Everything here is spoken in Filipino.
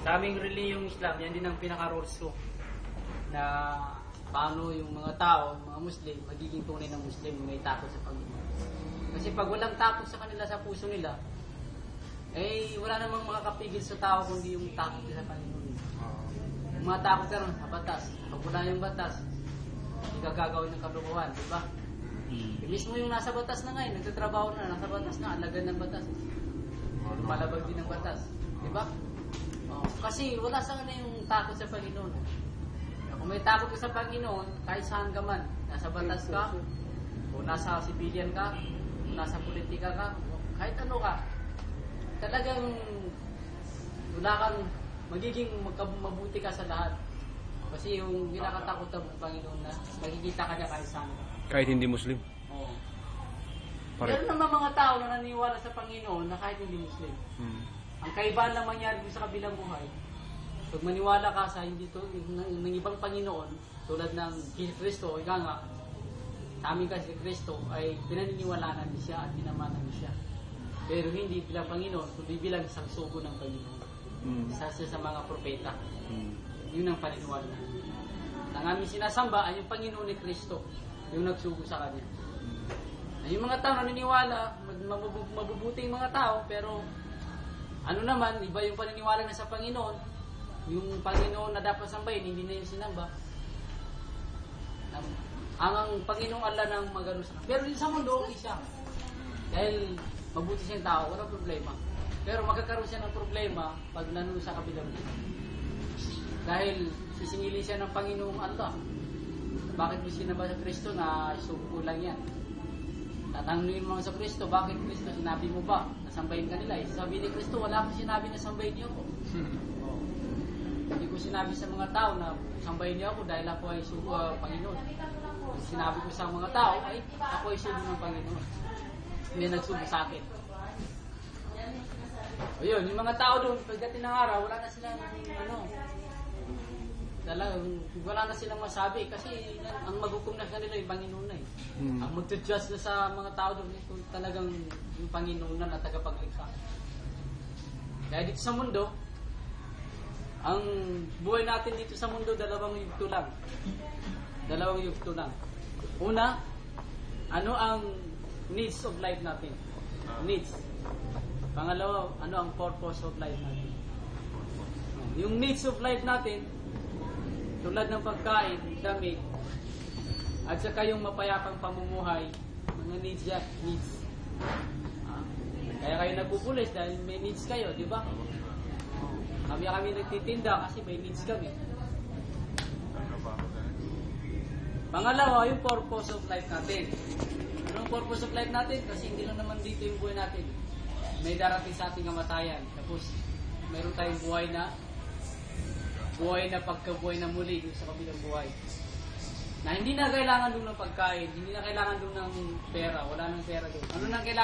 Sa aming reliyong Islam, yan din ang pinaka-rules ko na paano yung mga tao, mga Muslim, magiging tunay ng Muslim, may takot sa Panginoon. Kasi pag walang takot sa kanila, sa puso nila, eh wala namang makakapigil sa tao kundi yung takot sa Panginoon. Yung mga takot ka rin sa batas. Pag wala yung batas, hindi ka gagawin ng kalukuhan, di ba? Mismo yung nasa batas na ngayon, nagtatrabaho na, nasa batas na, alagad ng batas. Malabag din ng batas, di ba? Kasi wala sa kanila yung takot sa Panginoon. Kung may takot ka sa Panginoon, kahit saan ka man, nasa batas ka, o nasa civilian ka, o nasa politika ka, kahit ano ka, talagang wala kang magiging mabuti ka sa lahat. Kasi yung ginakatakot ng Panginoon na magkikita ka niya kahit saan ka. Kahit hindi Muslim? Oo. Meron naman mga tao na naniniwala sa Panginoon na kahit hindi Muslim. Ang kaibahan lang mangyari sa kabilang buhay, pag maniwala ka sa hindi to, ng ibang Panginoon, tulad ng Kristo, ika nga, sa amin kasi Kristo ay pinaniniwalaan niya siya at pinamanan niya siya. Pero hindi bilang Panginoon, kundi bilang isang sugo ng Panginoon. Isa sa mga propeta. Yun ang paniniwala namin. Ang aming sinasamba ay yung Panginoon ni Kristo, yung nagsugo sa Kanya. Yung mga tao naniniwala, mabubuting mga tao, pero ano naman, iba yung paniniwala na sa Panginoon, yung Panginoon na dapat sambahin, hindi na yung sinamba. Ang Panginoong Allah ng magano sa Kanya. Pero sa mundo, okay siya. Dahil mabuti siyang tao, walang problema. Pero magkakaroon siya ng problema pag nanunod sa kabilang mundo. Dahil sisingilin siya ng Panginoong Allah. Bakit mo sinamba sa Kristo na isuko lang yan? Tatanungin mo sa Kristo, bakit Kristo? Sinabi mo ba? Nasambahin ka nila. Sabi ni Kristo, wala akong sinabi na sambahin niyo ako. Hindi ko sinabi sa mga tao na sambahin niyo ako dahil ako ay sugo Panginoon. Sinabi ko sa mga tao ay ako ay sugo ng Panginoon. Hindi nagsugo sa akin. O yun, yung mga tao doon, pagdating ng araw, wala na silang wala na silang masabi kasi ang maghukom na kanila yung Panginoon na eh. Ang mag-judge na sa mga tao doon kung talagang yung Panginoon na tagapaglikha. Kaya dito sa mundo, ang buhay natin dito sa mundo, dalawang yugto lang. Dalawang yugto lang. Una, ano ang needs of life natin? Needs. Pangalawa, ano ang purpose of life natin? Yung needs of life natin, tulad ng pagkain, damit, at saka yung mapayapang pamumuhay, mga needs yan, needs. Kaya kayo nagpupulis dahil may needs kayo, di ba? Kami nagtitinda kasi may needs kami. Pangalawa, yung purpose of life natin. Anong purpose of life natin? Kasi hindi lang naman dito yung buhay natin. May darating sa ating kamatayan. Tapos, mayroon tayong buhay na pagkabuhay na muli sa kabilang buhay. Na hindi na kailangan doon ng pagkain, hindi na kailangan doon ng pera, wala nang pera doon. Ano nang kailangan?